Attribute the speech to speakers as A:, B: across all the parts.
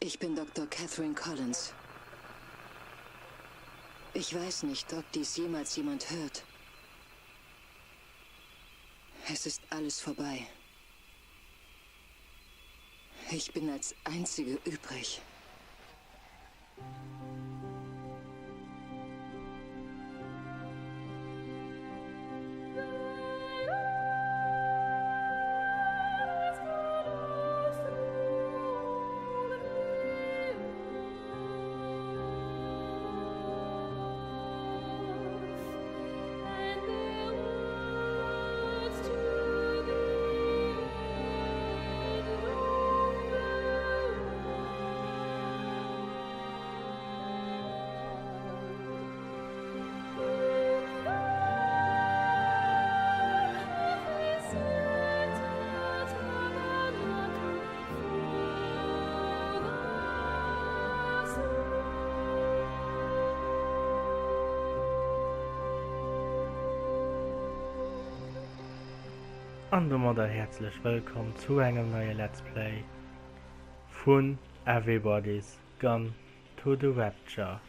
A: Ich bin Dr. Catherine Collins. Ich weiß nicht, ob dies jemals jemand hört. Es ist alles vorbei. Ich bin als Einzige übrig.
B: Und da herzlich willkommen zu einem neuen Let's Play von Everybody's Gone to the Rapture.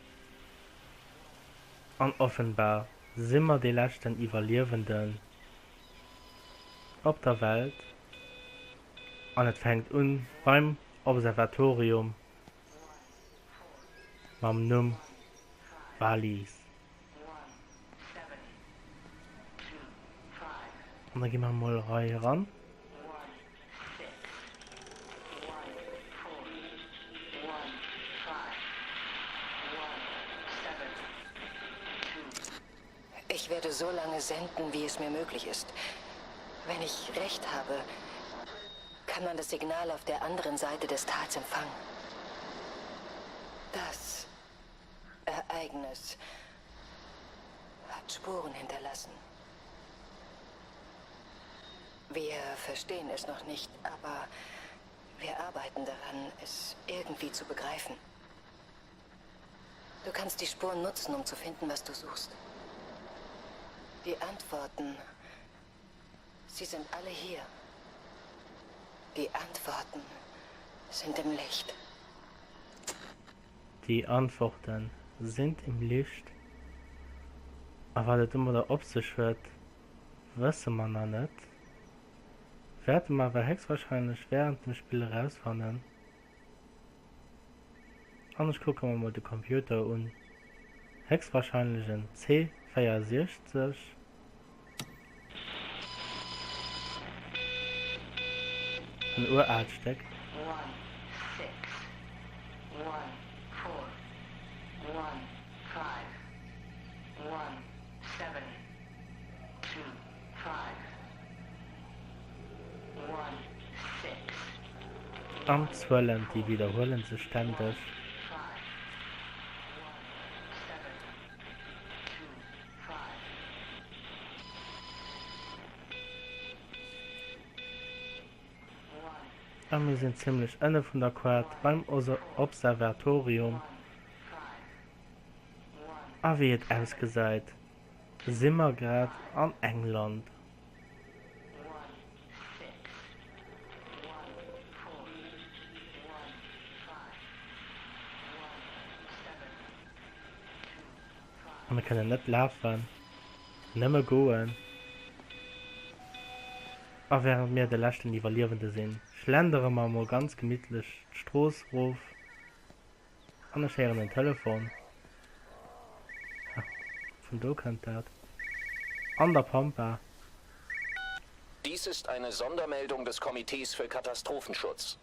B: Und offenbar sind wir die letzten Überlebenden auf der Welt. Und es fängt an beim Observatorium mit dem Namen Wallis. Und dann gehen wir mal ran.
A: Ich werde so lange senden, wie es mir möglich ist. Wenn ich recht habe, kann man das Signal auf der anderen Seite des Tals empfangen. Das Ereignis hat Spuren hinterlassen. Wir verstehen es noch nicht, aber wir arbeiten daran, es irgendwie zu begreifen. Du kannst die Spuren nutzen, um zu finden, was du suchst. Die Antworten, sie sind alle hier. Die Antworten sind im Licht.
B: Die Antworten sind im Licht. Aber das immer der Opsicht wird, wissen wir noch nicht. Werden wir aber höchstwahrscheinlich während dem Spiel herausfinden. Und ich gucke mal den Computer an. Höchstwahrscheinlich ein C64. Ein Uraltsteck. 16, 1, 4, 1, 5, 1, 7, 2, 5, 1, 6. Am Zwöllen, die wiederholen sich ständig. Und wir sind ziemlich Ende von der Quart beim Observatorium. Aber wie es ausgesagt, sind wir gerade an England. Und wir können nicht laufen, nicht mehr gehen. Aber während wir die letzten Überlebenden sind, schlendern wir mal ganz gemütlich die Straße rauf. Und ich höre ein Telefon. Ja, von da kommt das. An der Pampa.
C: Dies ist eine Sondermeldung des Komitees für Katastrophenschutz.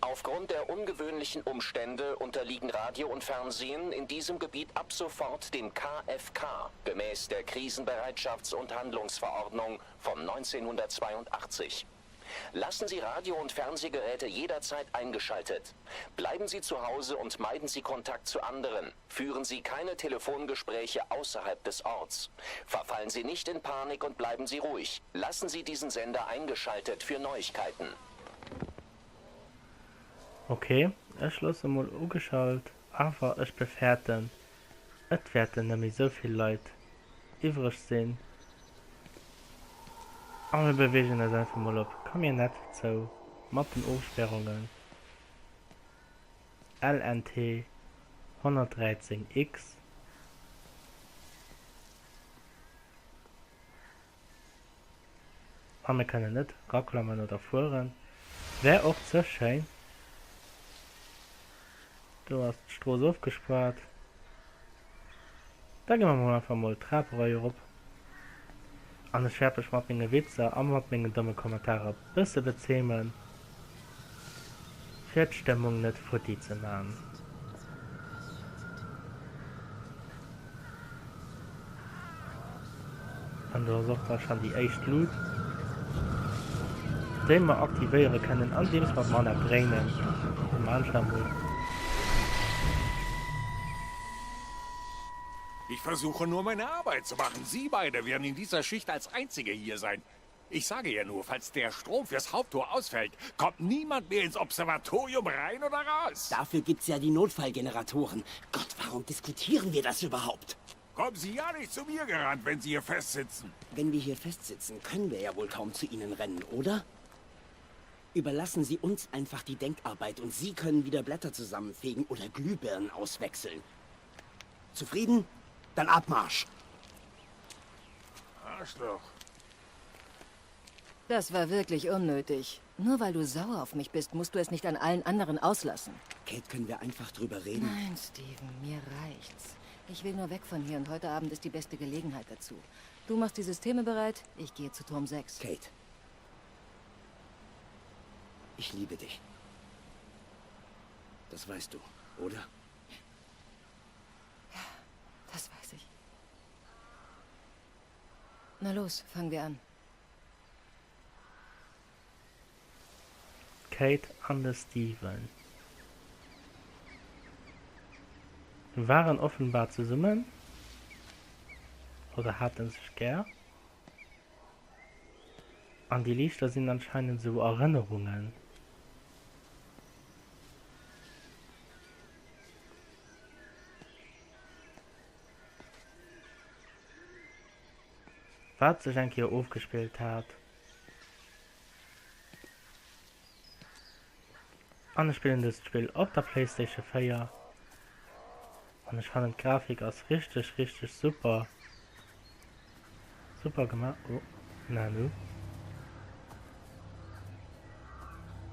C: Aufgrund der ungewöhnlichen Umstände unterliegen Radio und Fernsehen in diesem Gebiet ab sofort dem KFK, gemäß der Krisenbereitschafts- und Handlungsverordnung von 1982. Lassen Sie Radio- und Fernsehgeräte jederzeit eingeschaltet. Bleiben Sie zu Hause und meiden Sie Kontakt zu anderen. Führen Sie keine Telefongespräche außerhalb des Orts. Verfallen Sie nicht in Panik und bleiben Sie ruhig. Lassen Sie diesen Sender eingeschaltet für Neuigkeiten.
B: Okay, ich lasse mal angeschaltet, aber ich befürchte, es werden nämlich so viele Leute übrig sein. Aber wir bewegen uns einfach mal ab. Komm hier nicht so mit den Aufsperrungen. LNT 113X. Und wir können nicht raklammern oder fahren. Wäre auch so schön. Du hast die Straße aufgespart. Da gehen wir mal einfach mal Treppenreihe ab. Und ich schärfe ich mit meinen Witze und mit meinen dummen Kommentaren ein bisschen bezähmen. Für die Stimmung nicht für die zu machen. Und du hast auch schon die erste Loot, den wir aktivieren können, an dem es mit meiner Brennen im Anstand.
D: Ich versuche nur meine Arbeit zu machen. Sie beide werden in dieser Schicht als Einzige hier sein. Ich sage ja nur, falls der Strom fürs Haupttor ausfällt, kommt niemand mehr ins Observatorium rein oder raus.
E: Dafür gibt's ja die Notfallgeneratoren. Gott, warum diskutieren wir das überhaupt?
D: Kommen Sie ja nicht zu mir gerannt, wenn Sie hier festsitzen.
E: Wenn wir hier festsitzen, können wir ja wohl kaum zu Ihnen rennen, oder? Überlassen Sie uns einfach die Denkarbeit und Sie können wieder Blätter zusammenfegen oder Glühbirnen auswechseln. Zufrieden? Dann Abmarsch.
D: Arschloch.
A: Das war wirklich unnötig. Nur weil du sauer auf mich bist, musst du es nicht an allen anderen auslassen.
E: Kate, können wir einfach drüber reden?
A: Nein, Steven, mir reicht's. Ich will nur weg von hier und heute Abend ist die beste Gelegenheit dazu. Du machst die Systeme bereit, ich gehe zu Turm 6.
E: Kate. Ich liebe dich. Das weißt du, oder?
A: Das weiß ich. Na los, fangen wir an.
B: Kate und Steven waren offenbar zusammen oder hatten sich gern. An die Lichter sind anscheinend so Erinnerungen. Was sich eigentlich hier aufgespielt hat. Und ich spiele das Spiel auf der PlayStation 4. Und ich fand die Grafik als richtig super. Super gemacht. Oh, na du.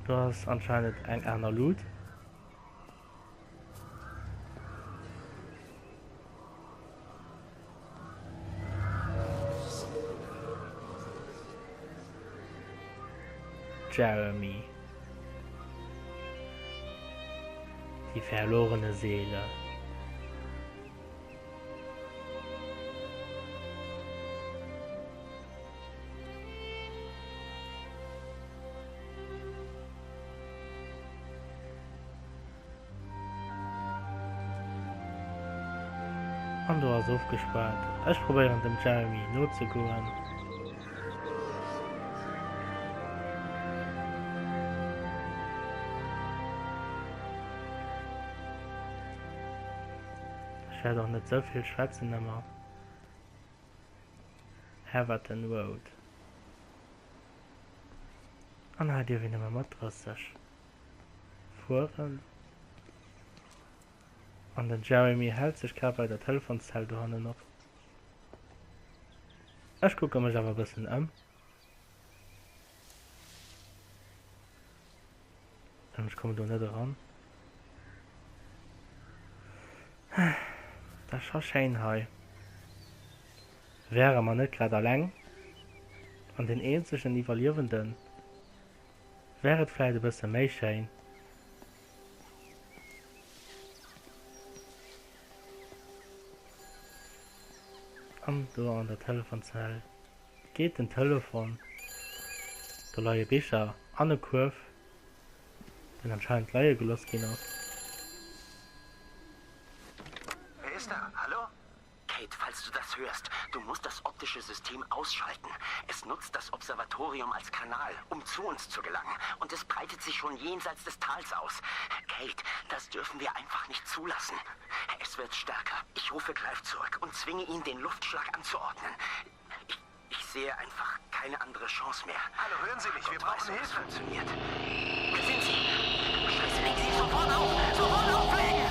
B: Du hast anscheinend ein einer Loot. Jeremy. Die verlorene Seele. Und du hast aufgespart. Ich probiere dem Jeremy nur zu gehen. Ich werde doch nicht so viel schwätzen immer. Haverton Road. Und hat ihr wieder mal Matrassisch. Fuhren. Und der Jeremy hält sich gerade bei der Telefonzelle drinnen noch. Ich gucke mich aber ein bisschen an. Und ich komme da nicht ran. Das ist schon schön hier. Wäre man nicht gerade allein und den einzigen Überlebenden, wäre es vielleicht ein bisschen mehr schön. Und du an der Telefonzelle geht ein Telefon. Der neue Bischer an der Kurve, den anscheinend Leihe gelost gehen auf.
E: Wer ist da? Hallo? Kate, falls du das hörst, du musst das optische System ausschalten. Es nutzt das Observatorium als Kanal, um zu uns zu gelangen. Und es breitet sich schon jenseits des Tals aus. Kate, das dürfen wir einfach nicht zulassen. Es wird stärker. Ich rufe Clive zurück und zwinge ihn, den Luftschlag anzuordnen. Ich sehe einfach keine andere Chance mehr.
F: Hallo, hören Sie mich, wir brauchen Hilfe.
E: Funktioniert. Wer sind Sie? Scheiße, links. Sie sofort auf! Sofort auflegen!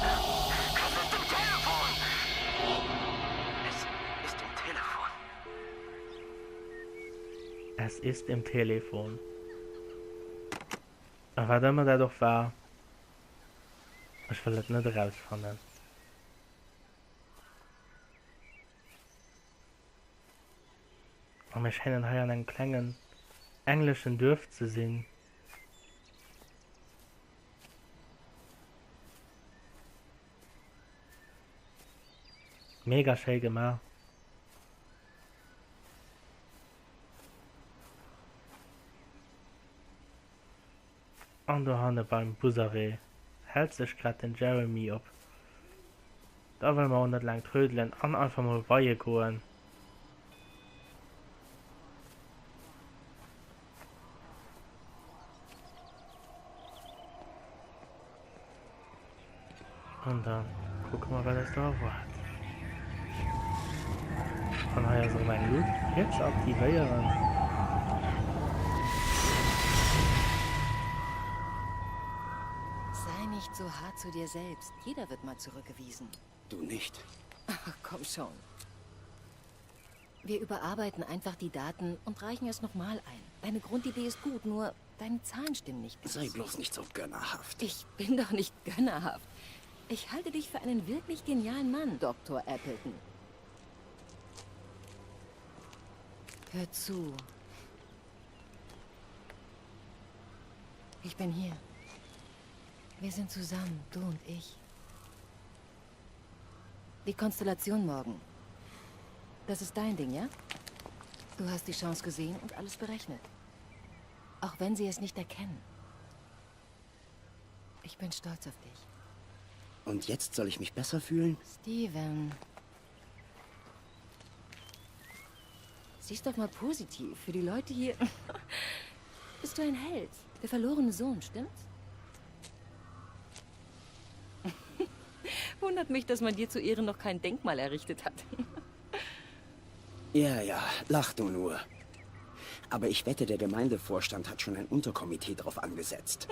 E: Es ist im Telefon! Es ist im Telefon.
B: Es ist im Telefon. Aber was immer da doch war, ich will das nicht rausfinden. Und wir scheinen hier an einem kleinen englischen Dorf zu sehen. Mega schön gemacht. Und da haben wir beim Busseré hält sich gerade den Jeremy ab. Da wollen wir auch nicht lang trödeln und einfach mal weitergehen. Und dann gucken wir, was das da war. Von daher so mein Loot jetzt aktivieren.
A: Sei nicht so hart zu dir selbst. Jeder wird mal zurückgewiesen.
F: Du nicht.
A: Ach, komm schon. Wir überarbeiten einfach die Daten und reichen es nochmal ein. Deine Grundidee ist gut, nur deine Zahlen stimmen nicht ganz.
F: Sei bloß nicht so gönnerhaft.
A: Ich bin doch nicht gönnerhaft. Ich halte dich für einen wirklich genialen Mann, Dr. Appleton. Hör zu. Ich bin hier. Wir sind zusammen, du und ich. Die Konstellation morgen. Das ist dein Ding, ja? Du hast die Chance gesehen und alles berechnet. Auch wenn sie es nicht erkennen. Ich bin stolz auf dich.
F: Und jetzt soll ich mich besser fühlen?
A: Steven. Sieh's doch mal positiv. Für die Leute hier bist du ein Held. Der verlorene Sohn, stimmt's? Wundert mich, dass man dir zu Ehren noch kein Denkmal errichtet hat.
F: Ja, lach du nur. Aber ich wette, der Gemeindevorstand hat schon ein Unterkomitee drauf angesetzt.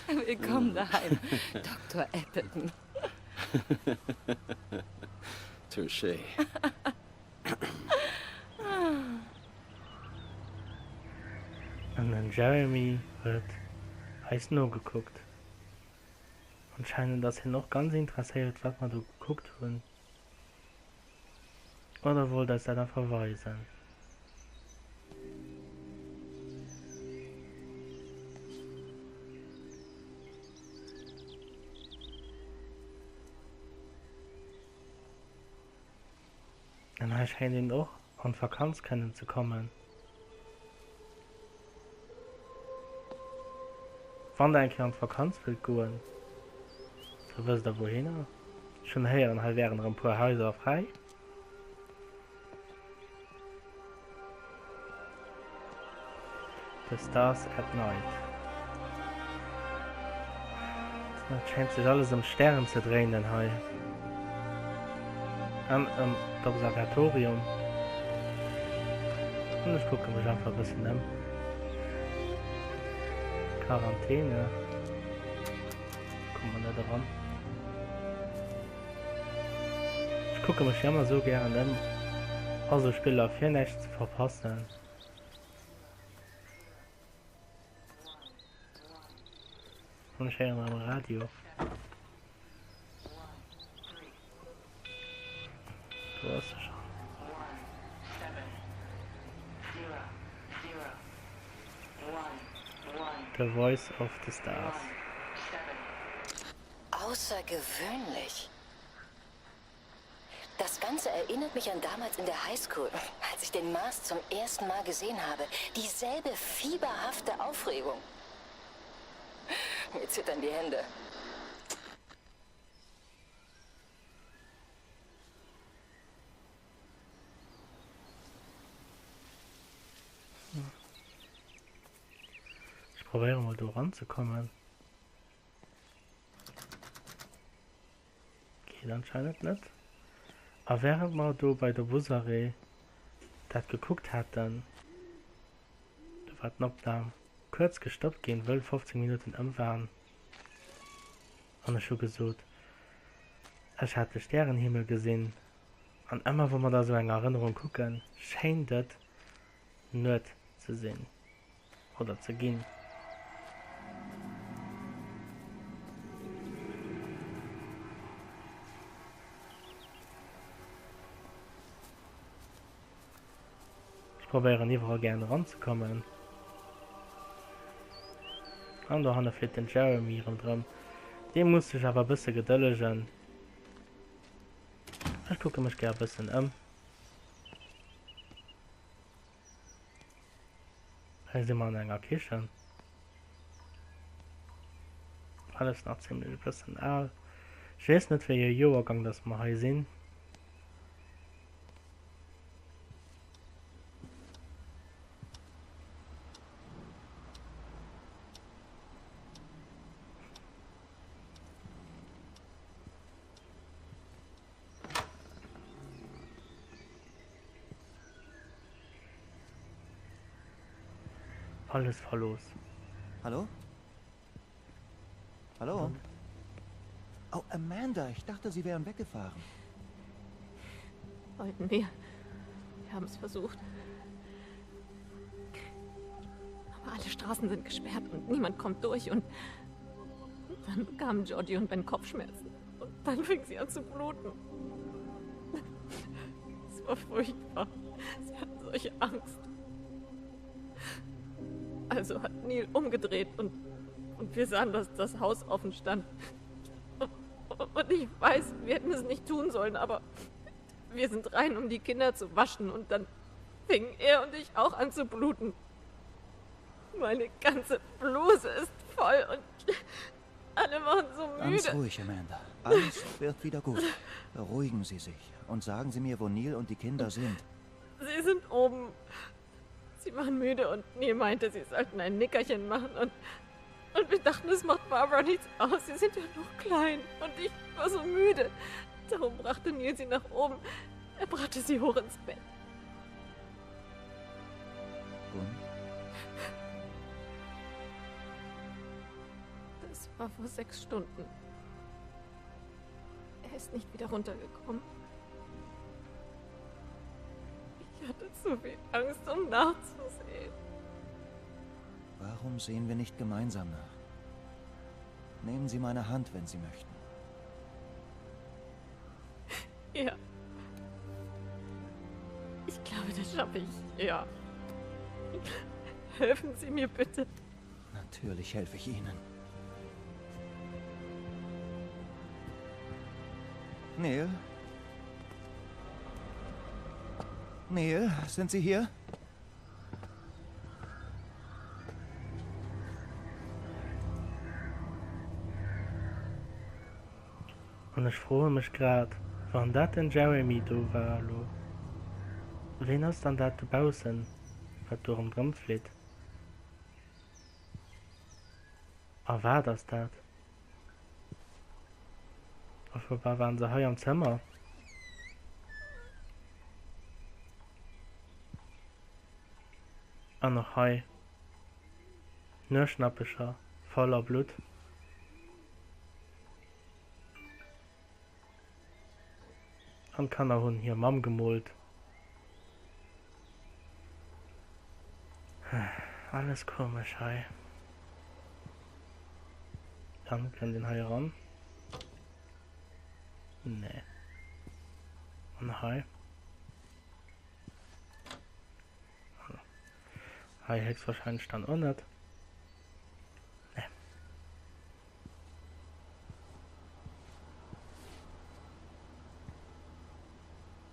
A: Willkommen daheim, Dr. Appleton.
F: Touché.
B: Und dann Jeremy wird heiß nur geguckt. Anscheinend, dass er noch ganz interessiert, was man da geguckt haben. Oder wohl, dass er da verweisen. Dann scheint ihn auch an Vakanz kennenzukommen. Wann der eigentlich an Vakanz will gehen, so wisst ihr wohin? Schon her und halt wären ein paar Häuser frei. The Stars at Night. Das scheint sich alles um Sternen zu drehen, denn heu. An das Observatorium. Und ich gucke mich einfach ein bisschen an. Quarantäne. Kommt man nicht dran. Ich gucke mich immer so gerne an. Also ich will auf hier nichts zu verpassen. Und ich höre mal im Radio. Du hast es schon. The Voice of the Stars.
A: Außergewöhnlich. Das Ganze erinnert mich an damals in der Highschool, als ich den Mars zum ersten Mal gesehen habe. Dieselbe fieberhafte Aufregung. Mir zittern die Hände.
B: Ich probiere mal da ranzukommen. Geht anscheinend nicht. Aber während man da bei der Busserei das geguckt hat, dann war Knopfnahme. Kurz gestoppt gehen will, 15 Minuten waren. Und ich habe gesagt, ich hatte Sternenhimmel gesehen. Und immer, wo man da so eine Erinnerung gucken, scheint das nicht zu sehen. Oder zu gehen. Ich probiere einfach gerne ranzukommen. Und da haben wir den Jeremy drin. Den musste ich aber ein bisschen geduldigen. Ich gucke mich gerne ein bisschen um. Hier sind wir in einer Küche. Alles noch ziemlich ein bisschen alt. Ich weiß nicht, wie ihr Jahrgang das wir hier sehen. Alles verlos.
G: Hallo? Hallo? Oh, Amanda, ich dachte, Sie wären weggefahren.
H: Wollten wir. Wir haben es versucht. Aber alle Straßen sind gesperrt und niemand kommt durch und dann bekamen Georgie und Ben Kopfschmerzen. Und dann fing sie an zu bluten. Es war furchtbar. Sie hatten solche Angst. Also hat Neil umgedreht und wir sahen, dass das Haus offen stand. Und ich weiß, wir hätten es nicht tun sollen, aber wir sind rein, um die Kinder zu waschen und dann fingen er und ich auch an zu bluten. Meine ganze Bluse ist voll und alle waren so müde.
G: Ganz ruhig, Amanda. Alles wird wieder gut. Beruhigen Sie sich und sagen Sie mir, wo Neil und die Kinder sind.
H: Sie sind oben. Sie waren müde und Neil meinte, sie sollten ein Nickerchen machen und wir dachten, es macht Barbara nichts aus. Sie sind ja noch klein und ich war so müde. Darum brachte Neil sie nach oben. Er brachte sie hoch ins Bett.
G: Und?
H: Das war vor 6 Stunden. Er ist nicht wieder runtergekommen. Ich hatte zu viel Angst, um nachzusehen.
G: Warum sehen wir nicht gemeinsam nach? Nehmen Sie meine Hand, wenn Sie möchten.
H: Ja. Ich glaube, das schaffe ich. Ja. Helfen Sie mir bitte.
G: Natürlich helfe ich Ihnen. Neil? Neil, sind Sie hier?
B: Und ich freue mich gerade, wann das denn Jeremy du war, lo. Wen hast dann das draußen, was durch den Drum fliegt? Ah, war das das? Offenbar waren sie hier im Zimmer. Und noch hier. Nur schnappischer, voller Blut. Und kann er hun hier Mam gemult. Alles komisch, hi. Dann kann den hier ran. Nee. Und hi. Hi Hex wahrscheinlich dann auch nicht. Nee.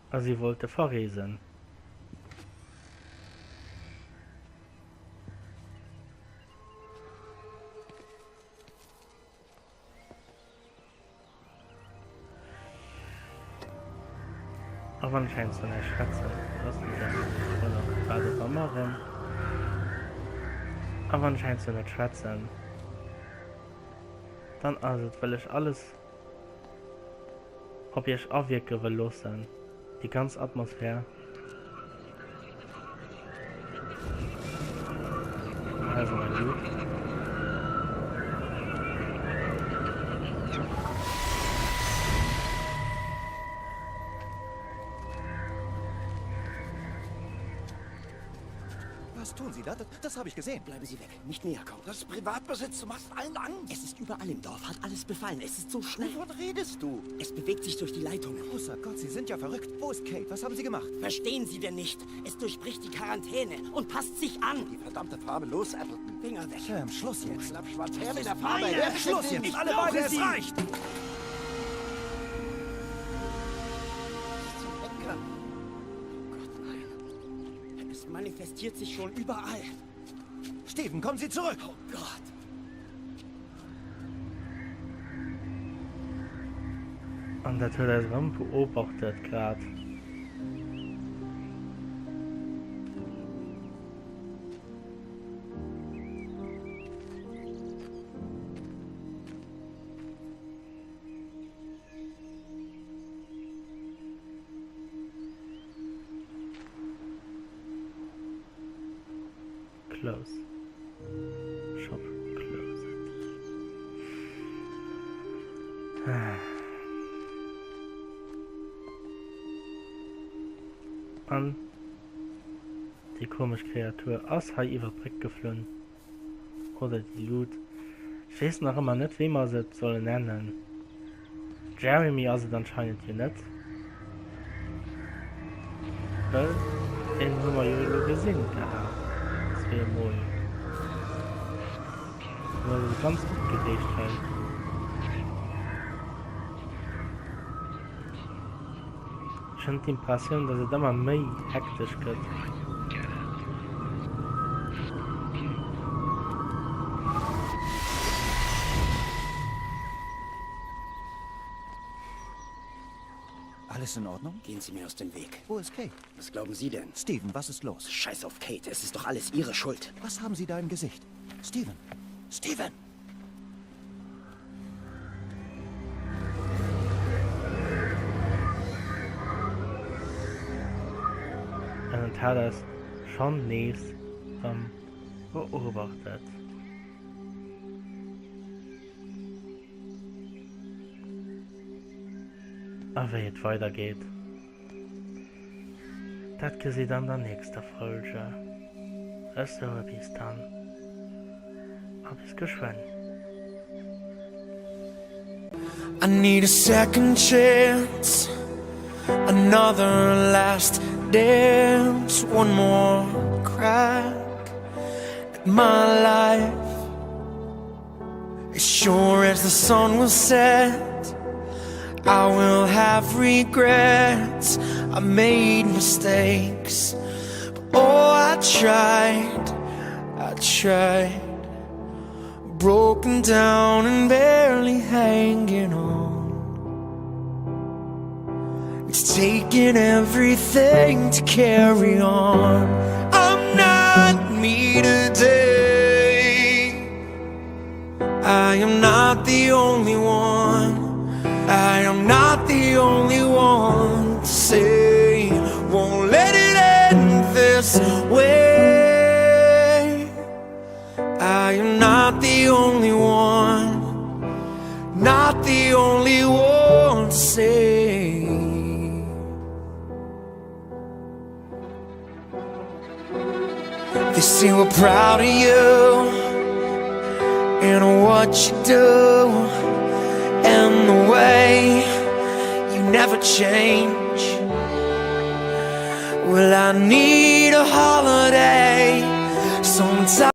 B: Also sie wollte verreisen. Aber anscheinend so eine Schätze. Das ist ja gerade Sommer. Aber anscheinend so eine Schätze. Dann also will ich alles, ob ich aufwirke will los sein. Die ganze Atmosphäre.
G: Was tun Sie da? Das habe ich gesehen.
F: Bleiben Sie weg, nicht näher kommen.
I: Das ist Privatbesitz, du machst allen Angst.
F: Es ist überall im Dorf, hat alles befallen. Es ist so schnell.
I: Wovon redest du?
F: Es bewegt sich durch die Leitungen.
G: Großer Gott, Sie sind ja verrückt. Wo ist Kate? Was haben Sie gemacht?
F: Verstehen Sie denn nicht? Es durchbricht die Quarantäne und passt sich an.
I: Die verdammte Farbe, los, Appleton.
F: Finger weg.
G: Sam, Schluss jetzt.
I: Schlappschwarz, her mit der Farbe,
F: meine.
I: her mit
G: Schluss
I: dem
G: jetzt.
I: Ding.
G: Alle beide, es reicht.
I: Henker.
F: Oh Gott, nein. Es manifestiert sich schon überall.
G: Steven, kommen Sie zurück.
F: Oh Gott.
B: Und der Tür Raum beobachtet gerade. Close. Shop closed. An die komische Kreatur aus Haiiver Brick geflohen. Oder die Loot. Ich weiß noch immer nicht, wie man sie sollen nennen. Jeremy also anscheinend hier nicht. Weil den haben wir ja gesehen gehabt. Das wäre wohl. Weil sie ganz gut gedreht haben. Ich habe die Impression, dass es immer mehr hektisch wird.
G: Alles in Ordnung?
F: Gehen Sie mir aus dem Weg.
G: Wo ist Kate?
F: Was glauben Sie denn?
G: Steven, was ist los?
F: Scheiß auf Kate, es ist doch alles Ihre Schuld.
G: Was haben Sie da im Gesicht? Steven! Steven!
B: Und hat es schon nächst beobachtet. Aber wie es weitergeht, das gesehen dann der nächste Folge. Also bis dann. Bis geschwind.
J: I need a second chance, another last dance, one more crack at my life. As sure as the sun will set, I will have regrets. I made mistakes, but oh, I tried, broken down and barely hanging on. It's taking everything to carry on. I'm not me today. I am not the only one. I am not the only one to say, won't let it end this way. I am not the only one, not the only one to say. They say we're proud of you and what you do and the way you never change. Well, I need a holiday sometime.